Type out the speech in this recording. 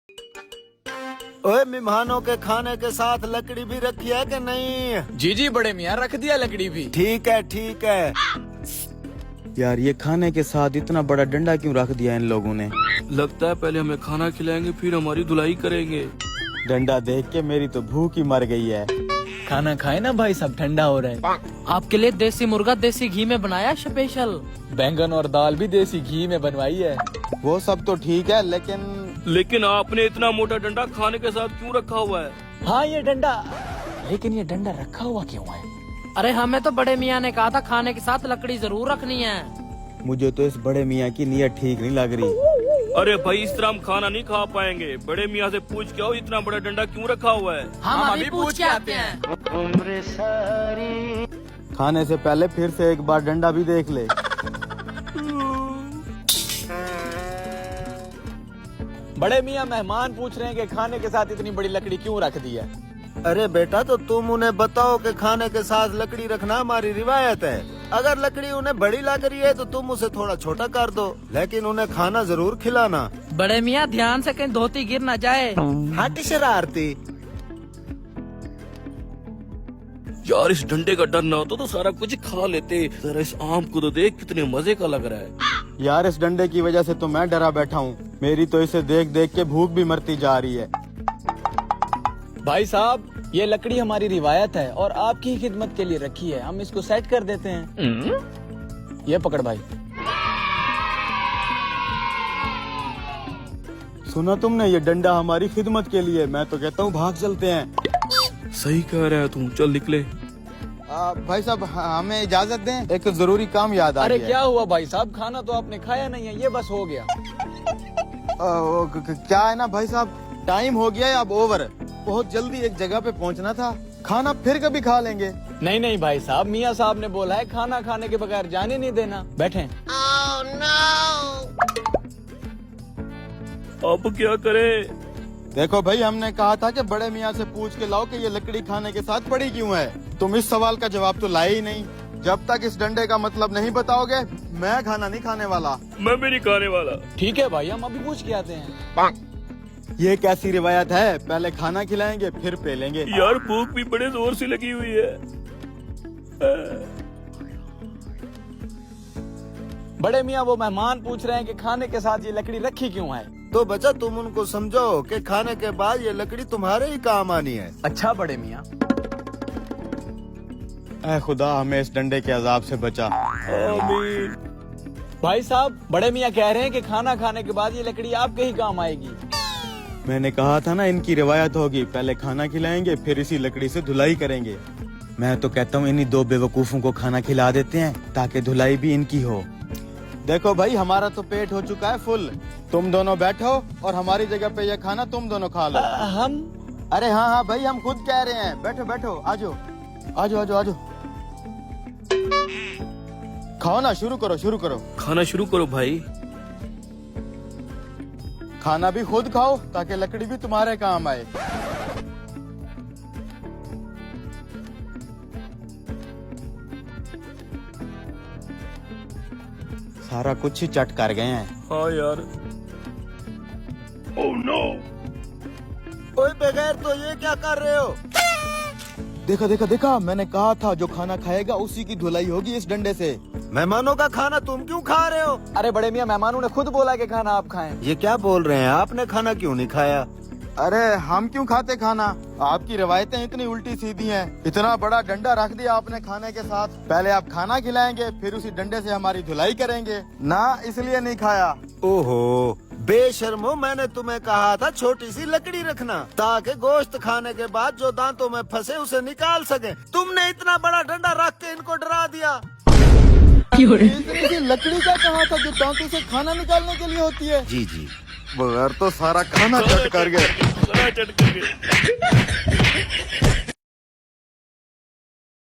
ओए, मेहमानों के खाने के साथ लकड़ी भी रखी है कि नहीं? जी जी बड़े मियाँ, रख दिया लकड़ी भी। ठीक है ठीक है। यार ये खाने के साथ इतना बड़ा डंडा क्यों रख दिया इन लोगों ने? लगता है पहले हमें खाना खिलाएंगे फिर हमारी धुलाई करेंगे। डंडा देख के मेरी तो भूख ही मर गई है। खाना खाए ना भाई, सब ठंडा हो रहा है। आपके लिए देसी मुर्गा देसी घी में बनाया स्पेशल। बैंगन और दाल भी देसी घी में बनवाई है। वो सब तो ठीक है लेकिन आपने इतना मोटा डंडा खाने के साथ क्यों रखा हुआ है? हाँ ये डंडा, लेकिन ये डंडा रखा हुआ क्यों है? अरे हमें तो बड़े मियाँ ने कहा था खाने के साथ लकड़ी जरूर रखनी है। मुझे तो इस बड़े मियाँ की नीयत ठीक नहीं लग रही। अरे भाई इस तरह हम खाना नहीं खा पाएंगे। बड़े मियाँ से पूछ के आओ इतना बड़ा डंडा क्यों रखा हुआ है। हम अभी पूछ के आते हैं। खाने से पहले फिर से एक बार डंडा भी देख ले। बड़े मियाँ मेहमान पूछ रहे हैं कि खाने के साथ इतनी बड़ी लकड़ी क्यों रख दी है। अरे बेटा, तो तुम उन्हें बताओ कि खाने के साथ लकड़ी रखना हमारी रिवायत है। अगर लकड़ी उन्हें बड़ी लग रही है तो तुम उसे थोड़ा छोटा कर दो, लेकिन उन्हें खाना जरूर खिलाना। बड़े मियाँ ध्यान से कहीं धोती गिर न जाए। हट शरारती। यार इस डंडे का डर ना होता तो सारा कुछ खा लेते। जरा इस आम को तो देख कितने मजे का लग रहा है। यार इस डंडे की वजह से तो मैं डरा बैठा हूँ। मेरी तो इसे देख देख के भूख भी मरती जा रही है। भाई साहब, ये लकड़ी हमारी रिवायत है और आपकी ही खिदमत के लिए रखी है। हम इसको सेट कर देते हैं। ये पकड़ भाई। सुना तुमने, ये डंडा हमारी खिदमत के लिए। मैं तो कहता हूँ भाग चलते हैं। सही कह रहा है तुम, चल निकले। भाई साहब हमें इजाजत दें, एक जरूरी काम याद आ अरे गया। क्या हुआ भाई साहब, खाना तो आपने खाया नहीं है, ये बस हो गया। क्या है ना भाई साहब, टाइम हो गया है अब ओवर। बहुत जल्दी एक जगह पे पहुंचना था। खाना फिर कभी खा लेंगे। नहीं नहीं भाई साहब, मियाँ साहब ने बोला है खाना खाने के बगैर जाने नहीं देना। बैठे। अब क्या करें? देखो भाई, हमने कहा था कि बड़े मियाँ से पूछ के लाओ कि ये लकड़ी खाने के साथ पड़ी क्यों है। तुम इस सवाल का जवाब तो लाए ही नहीं। जब तक इस डंडे का मतलब नहीं बताओगे, मैं खाना नहीं खाने वाला। मैं भी नहीं खाने वाला। ठीक है भाई, हम अभी पूछ के आते हैं। ये कैसी रिवायत है? पहले खाना खिलाएंगे फिर पे लेंगे। यार भूख भी बड़े जोर से लगी हुई है। बड़े मियाँ वो मेहमान पूछ रहे हैं कि खाने के साथ ये लकड़ी रखी क्यों है। तो बच्चा, तुम उनको समझाओ कि खाने के बाद ये लकड़ी तुम्हारे ही काम आनी है। अच्छा बड़े मियाँ। ऐ खुदा, हमें इस डंडे के अजाब से बचा। आमीन। भाई साहब, बड़े मियाँ कह रहे हैं कि खाना खाने के बाद ये लकड़ी आपके ही काम आएगी। मैंने कहा था ना, इनकी रिवायत होगी। पहले खाना खिलाएंगे फिर इसी लकड़ी से धुलाई करेंगे। मैं तो कहता हूँ इन्हीं दो बेवकूफों को खाना खिला देते हैं ताकि धुलाई भी इनकी हो। देखो भाई, हमारा तो पेट हो चुका है फुल। तुम दोनों बैठो और हमारी जगह पे ये खाना तुम दोनों खा लो। हम? अरे हाँ हाँ भाई, हम खुद कह रहे हैं। बैठो बैठो, आजो आजो आजो आजो। खाओ ना, शुरू करो शुरू करो। खाना शुरू करो भाई। खाना भी खुद खाओ ताकि लकड़ी भी तुम्हारे काम आए। सारा कुछ ही चट कर गए हैं। हाँ यार। Oh no. ओए बगैर, तो ये क्या कर रहे हो? देखा देखा देखा, मैंने कहा था जो खाना खाएगा उसी की धुलाई होगी इस डंडे से। मेहमानों का खाना तुम क्यों खा रहे हो? अरे बड़े मियाँ, मेहमानों ने खुद बोला कि खाना आप खाएं। ये क्या बोल रहे हैं? आपने खाना क्यों नहीं खाया? अरे हम क्यों खाते खाना? आपकी रवायतें इतनी उल्टी सीधी हैं। इतना बड़ा डंडा रख दिया आपने खाने के साथ। पहले आप खाना खिलाएंगे फिर उसी डंडे से हमारी धुलाई करेंगे ना, इसलिए नहीं खाया। ओहो बेशर्मो, मैंने तुम्हें कहा था छोटी सी लकड़ी रखना ताकि गोश्त खाने के बाद जो दांतों में फंसे उसे निकाल सके। तुमने इतना बड़ा डंडा रख के इनको डरा दिया। इतनी सी लकड़ी का कहा था जो दांतों से खाना निकालने के लिए होती है। जी जी। बगैर तो सारा खाना चट कर गए। सारा चट कर गए।